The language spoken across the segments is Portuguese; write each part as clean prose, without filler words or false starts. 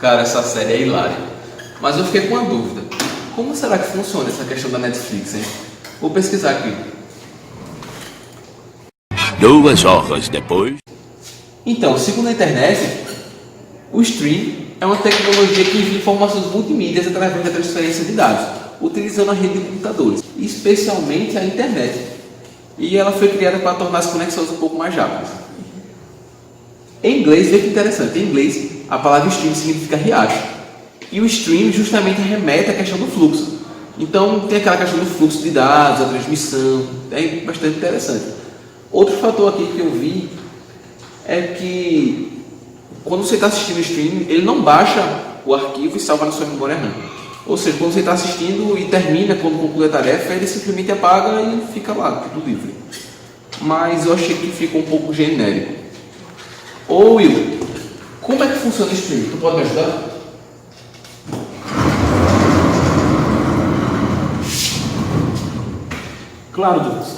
Cara, essa série é hilária. Mas eu fiquei com uma dúvida. Como será que funciona essa questão da Netflix, hein? Vou pesquisar aqui. 2 horas depois. Então, segundo a internet, o stream é uma tecnologia que envia informações multimídias através da transferência de dados, utilizando a rede de computadores, especialmente a internet. E ela foi criada para tornar as conexões um pouco mais rápidas. Em inglês, veja que interessante, em inglês a palavra stream significa riacho. E o stream justamente remete à questão do fluxo. Então tem aquela questão do fluxo de dados, a transmissão, é bastante interessante. Outro fator aqui que eu vi é que quando você está assistindo o stream, ele não baixa o arquivo e salva na sua memória RAM. Ou seja, quando você está assistindo e termina, quando conclui a tarefa, ele simplesmente apaga e fica lá, tudo livre. Mas eu achei que ficou um pouco genérico. Ô Will, como é que funciona o stream? Tu pode me ajudar? Claro, Douglas.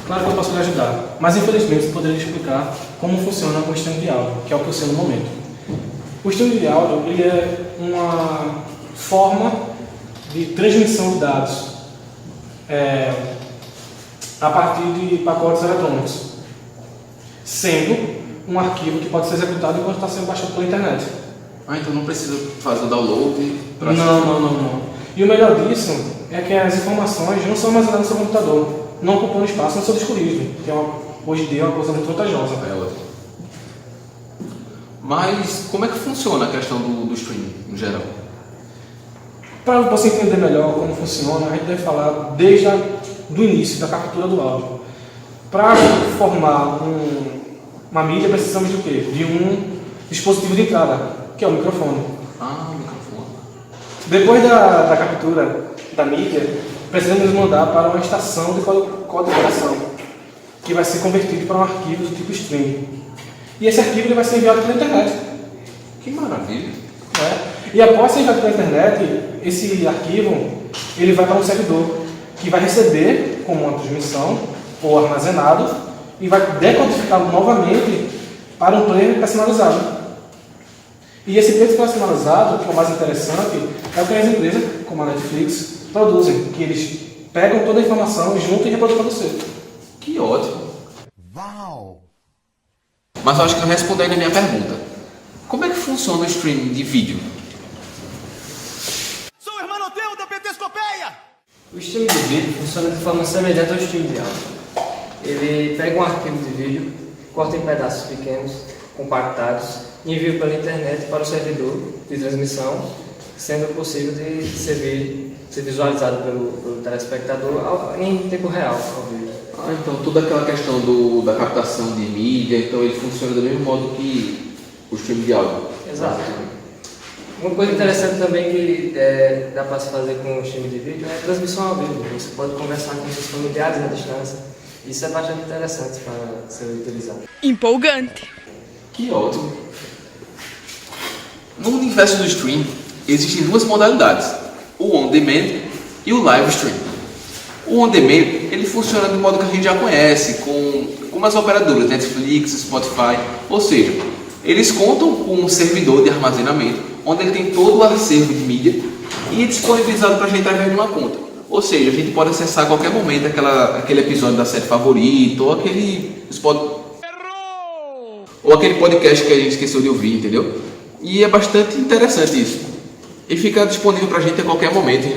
Claro que eu posso lhe ajudar, mas infelizmente eu poderia explicar como funciona o stream de áudio, que é o que eu sei no momento. O stream de áudio ele é uma forma de transmissão de dados a partir de pacotes eletrônicos, sendo um arquivo que pode ser executado enquanto está sendo baixado pela internet. Ah, então não precisa fazer o download para Não. E o melhor disso é que as informações não são armazenadas no seu computador, não ocupando espaço no seu disco rígido, que hoje em dia é uma coisa muito vantajosa. Mas como é que funciona a questão do streaming, no geral? Para você entender melhor como funciona, a gente deve falar desde o início da captura do áudio. Para formar uma mídia, precisamos de quê? De um dispositivo de entrada, que é o microfone. Ah, o microfone. Depois da captura da mídia, precisamos mandar para uma estação de codificação, que vai ser convertido para um arquivo do tipo stream. E esse arquivo ele vai ser enviado pela internet. Que maravilha! E após ser enviado pela internet, esse arquivo ele vai para um servidor, que vai receber como uma transmissão ou armazenado e vai decodificá-lo novamente para um player personalizado. E esse player personalizado, que é o mais interessante, é o que as empresas, como a Netflix, produzem, que eles pegam toda a informação junto e reproduzem para você. Que ótimo! Uau! Mas eu acho que não respondeu ainda a minha pergunta. Como é que funciona o streaming de vídeo? Sou o irmão da Petescopeia! O stream de vídeo funciona de forma semelhante ao stream de áudio. Ele pega um arquivo de vídeo, corta em pedaços pequenos, compactados, e envia pela internet para o servidor de transmissão, sendo possível de ser visualizado pelo telespectador em tempo real, ao vivo. Ah, então toda aquela questão da captação de mídia, então ele funciona do mesmo modo que o streaming de áudio. Exato. Uma coisa interessante também que dá para se fazer com o streaming de vídeo é a transmissão ao vivo. Você pode conversar com seus familiares à distância. Isso é bastante interessante para ser utilizado. Empolgante! Que ótimo! No universo do stream, existem duas modalidades, o on-demand e o live stream. O on-demand, ele funciona do modo que a gente já conhece, com as operadoras Netflix, Spotify, ou seja, eles contam com um servidor de armazenamento, onde ele tem todo o acervo de mídia e é disponibilizado para a gente através de uma conta. Ou seja, a gente pode acessar a qualquer momento aquele episódio da série favorita, ou aquele podcast que a gente esqueceu de ouvir, entendeu? E é bastante interessante isso. E fica disponível para a gente a qualquer momento, que a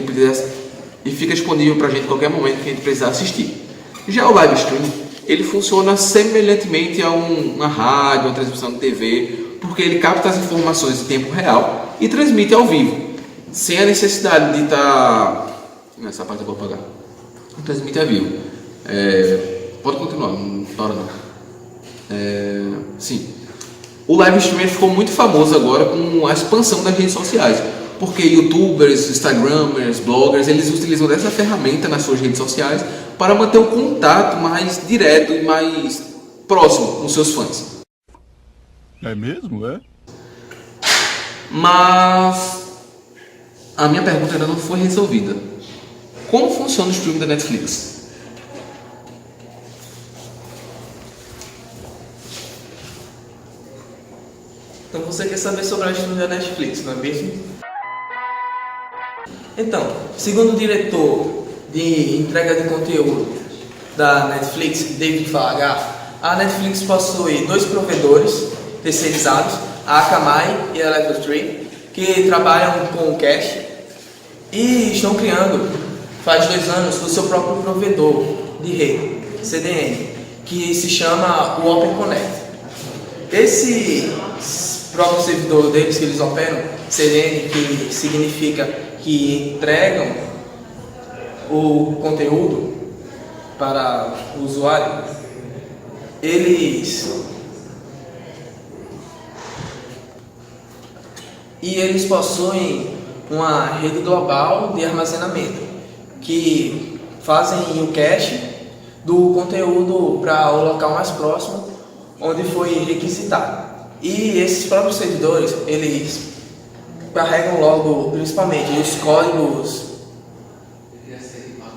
gente precisar assistir. Já o live stream, ele funciona semelhantemente a uma rádio, uma transmissão de TV, porque ele capta as informações em tempo real e transmite ao vivo, sem a necessidade de estar... Essa parte eu vou apagar. Transmite ao vivo. Pode continuar, não para não. Sim. O live streaming ficou muito famoso agora com a expansão das redes sociais, porque youtubers, instagramers, bloggers, eles utilizam dessa ferramenta nas suas redes sociais para manter o contato mais direto e mais próximo com seus fãs. É mesmo, é? Mas a minha pergunta ainda não foi resolvida. Como funciona o streaming da Netflix? Então você quer saber sobre a streaming da Netflix, não é mesmo? Então, segundo o diretor de entrega de conteúdo da Netflix, David Falagar, a Netflix possui dois provedores terceirizados, a Akamai e a Level 3, que trabalham com o cache e estão criando, faz 2 anos, o seu próprio provedor de rede, CDN, que se chama o Open Connect. Esse próprio servidor deles que eles operam, CDN, que significa que entregam o conteúdo para o usuário, eles possuem uma rede global de armazenamento que fazem o cache do conteúdo para o local mais próximo onde foi requisitado. E esses próprios servidores, eles carregam logo principalmente os códigos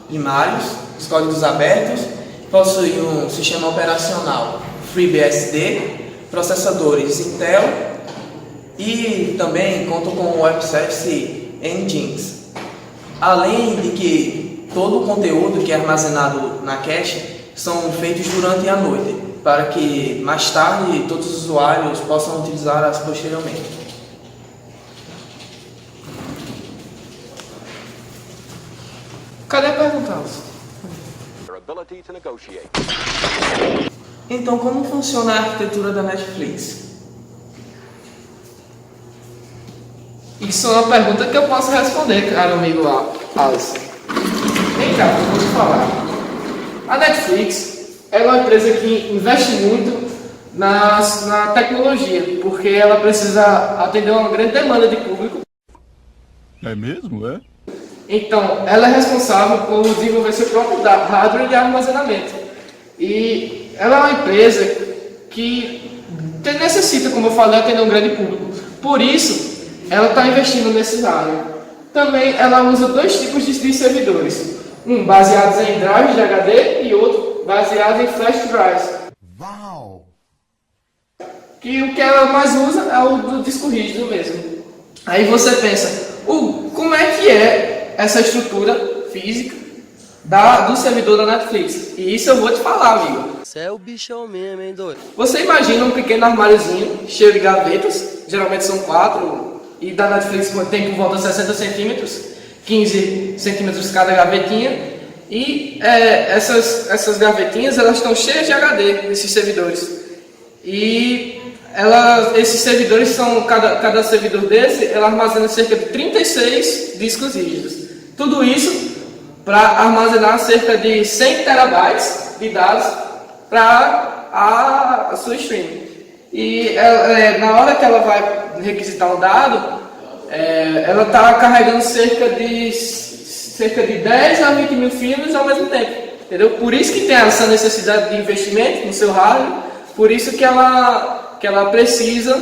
primários, os códigos abertos, possuem um sistema operacional FreeBSD, processadores Intel e também contam com Web Service Engines. Além de que todo o conteúdo que é armazenado na cache são feitos durante a noite, para que mais tarde todos os usuários possam utilizá-las posteriormente. Cadê a pergunta, Alisson? Então, como funciona a arquitetura da Netflix? Isso é uma pergunta que eu posso responder, caro amigo Alisson. Vem cá, eu vou te falar. A Netflix é uma empresa que investe muito na tecnologia, porque ela precisa atender uma grande demanda de público. É mesmo, é? Então, ela é responsável por desenvolver seu próprio hardware de armazenamento. E ela é uma empresa que necessita, como eu falei, atender um grande público. Por isso, ela está investindo nesse hardware. Também ela usa 2 tipos de servidores. Um baseado em drives de HD e outro baseado em flash drives. Uau! Que o que ela mais usa é o do disco rígido mesmo. Aí você pensa, como é que é essa estrutura física do servidor da Netflix? E isso eu vou te falar, amigo. Você é o bichão mesmo, hein, doido? Você imagina um pequeno armáriozinho cheio de gavetas, geralmente são 4, e da Netflix tem por volta de 60 centímetros, 15 centímetros cada gavetinha, e essas gavetinhas elas estão cheias de HD, esses servidores. E esses servidores são, cada servidor desse, ela armazena cerca de 36 discos rígidos. Tudo isso para armazenar cerca de 100 terabytes de dados para a sua streaming. E na hora que ela vai requisitar um dado, ela está carregando cerca de 10 a 20 mil filmes ao mesmo tempo. Entendeu? Por isso que tem essa necessidade de investimento no seu hardware, por isso que ela precisa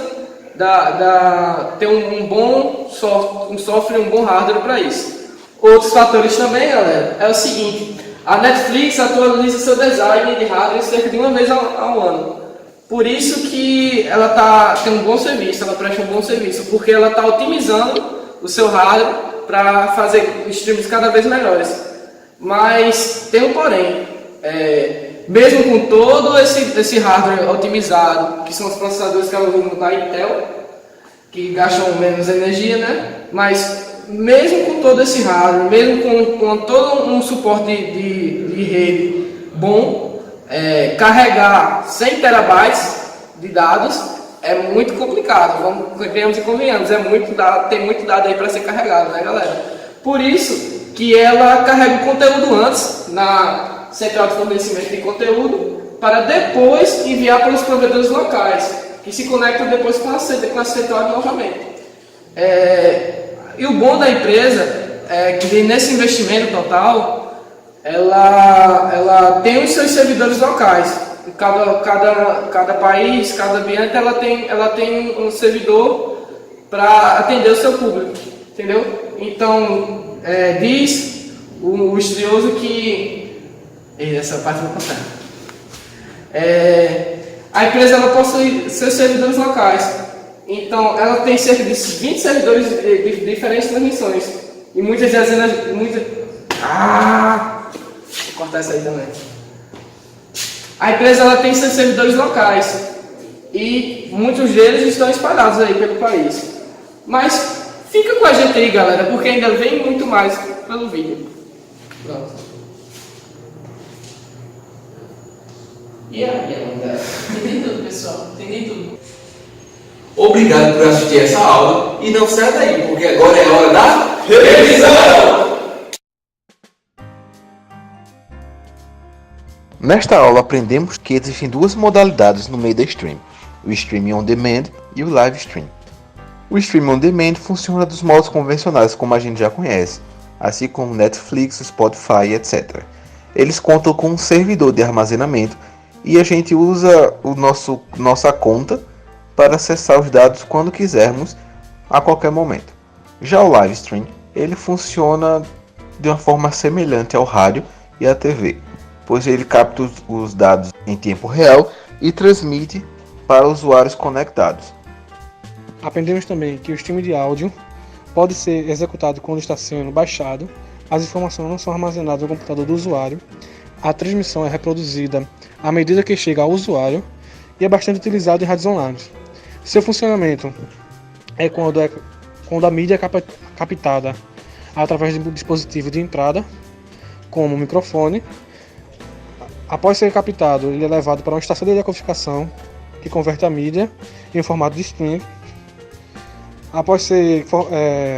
ter um bom software, um bom hardware para isso. Outros fatores também, galera, é o seguinte: a Netflix atualiza seu design de hardware cerca de 1 vez ao ano. Por isso que ela tem um bom serviço, ela presta um bom serviço, porque ela está otimizando o seu hardware para fazer streams cada vez melhores. Mas tem um porém, mesmo com todo esse hardware otimizado, que são os processadores que ela usa da Intel, que gastam menos energia, né? Mas mesmo com todo esse hardware, mesmo com todo um suporte de rede bom, carregar 100 terabytes de dados é muito complicado. Venhamos e convenhamos, tem muito dado aí para ser carregado, né, galera? Por isso que ela carrega o conteúdo antes na central de fornecimento de conteúdo, para depois enviar para os provedores locais, que se conectam depois com a central novamente. E o bom da empresa é que nesse investimento total, ela tem os seus servidores locais. Em cada país, cada ambiente, ela tem um servidor para atender o seu público, entendeu? Então, diz o estudioso que... Essa parte não contar. A empresa ela possui seus servidores locais Então, ela tem cerca de 20 servidores de diferentes transmissões. E muitas dezenas... Vou cortar isso aí também. A empresa ela tem seus servidores locais. E muitos deles estão espalhados aí pelo país. Mas fica com a gente aí, galera, porque ainda vem muito mais pelo vídeo. Pronto. E aí, André? Entendi tudo, pessoal. Entendi tudo. Obrigado por assistir essa aula e não saia daí, porque agora é a hora da revisão! Nesta aula aprendemos que existem duas modalidades no meio da stream, o Stream on Demand e o Live Stream. O Stream on Demand funciona dos modos convencionais como a gente já conhece, assim como Netflix, Spotify, etc. Eles contam com um servidor de armazenamento e a gente usa nossa conta para acessar os dados quando quisermos, a qualquer momento. Já o Live Stream, ele funciona de uma forma semelhante ao rádio e à TV, pois ele capta os dados em tempo real e transmite para usuários conectados. Aprendemos também que o stream de áudio pode ser executado quando está sendo baixado, as informações não são armazenadas no computador do usuário, a transmissão é reproduzida à medida que chega ao usuário e é bastante utilizado em rádios online. Seu funcionamento é quando a mídia é captada através de um dispositivo de entrada, como um microfone. Após ser captado, ele é levado para uma estação de decodificação que converte a mídia em formato de stream. Após ser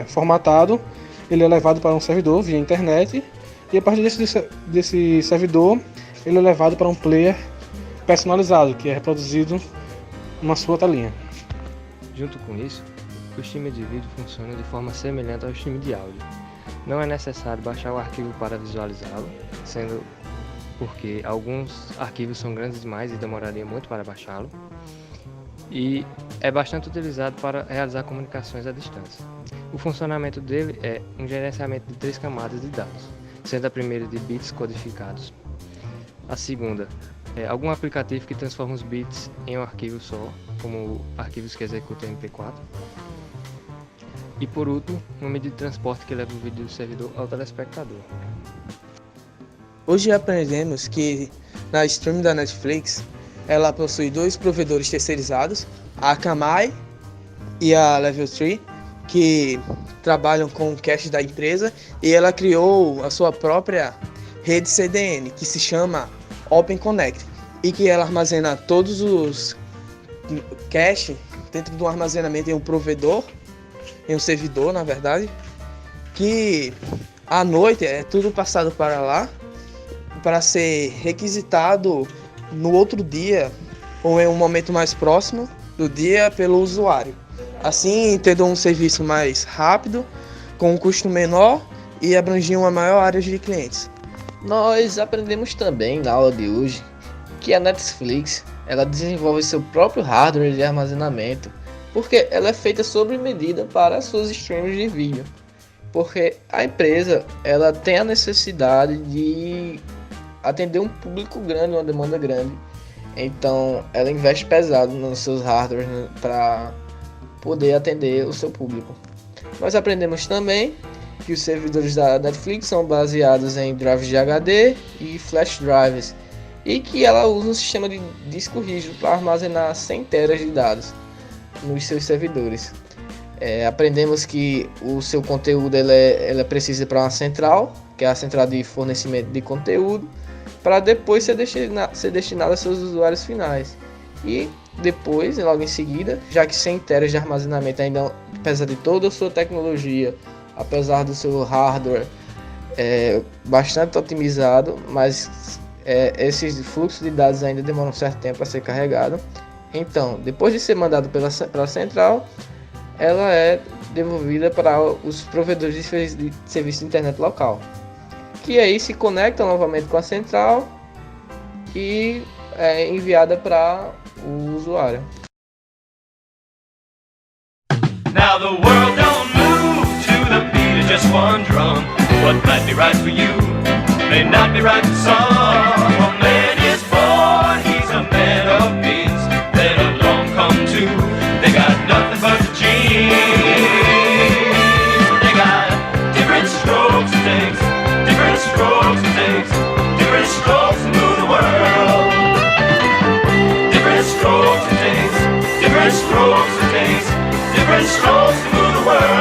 formatado, ele é levado para um servidor via internet e a partir desse servidor ele é levado para um player personalizado que é reproduzido na sua telinha. Junto com isso, o stream de vídeo funciona de forma semelhante ao stream de áudio. Não é necessário baixar o arquivo para visualizá-lo, sendo porque alguns arquivos são grandes demais e demoraria muito para baixá-lo. E é bastante utilizado para realizar comunicações à distância. O funcionamento dele é um gerenciamento de 3 camadas de dados, sendo a primeira de bits codificados. A segunda é algum aplicativo que transforma os bits em um arquivo só, como arquivos que executam MP4. E por último, um meio de transporte que leva o vídeo do servidor ao telespectador. Hoje aprendemos que na stream da Netflix, ela possui 2 provedores terceirizados, a Akamai e a Level 3, que trabalham com o cache da empresa, e ela criou a sua própria rede CDN, que se chama Open Connect, e que ela armazena todos os cache dentro do armazenamento em um provedor, em um servidor, na verdade, que à noite é tudo passado para lá, para ser requisitado no outro dia ou em um momento mais próximo do dia pelo usuário. Assim, tendo um serviço mais rápido, com um custo menor e abrangir uma maior área de clientes. Nós aprendemos também na aula de hoje que a Netflix ela desenvolve seu próprio hardware de armazenamento, porque ela é feita sob medida para suas streams de vídeo. Porque a empresa ela tem a necessidade de atender um público grande, uma demanda grande. Então ela investe pesado nos seus hardwares para poder atender o seu público. Nós aprendemos também que os servidores da Netflix são baseados em drives de HD e flash drives, e que ela usa um sistema de disco rígido para armazenar centenas de dados nos seus servidores. Aprendemos que o seu conteúdo ela precisa para uma central, que é a central de fornecimento de conteúdo, para depois ser destinado a seus usuários finais. E depois, logo em seguida, já que 100 teras de armazenamento ainda, apesar de toda a sua tecnologia, apesar do seu hardware bastante otimizado, mas esses fluxos de dados ainda demoram um certo tempo para ser carregado. Então, depois de ser mandado pela central, ela é devolvida para os provedores de serviço de internet local, que aí se conectam novamente com a central e é enviada para o usuário. Now the world don't move to the beat of just one drum. What might be right for you may not be right for some. A man is born, he's a man of means. Then along come two, they got nothing but different strokes it takes, different strokes to move the world.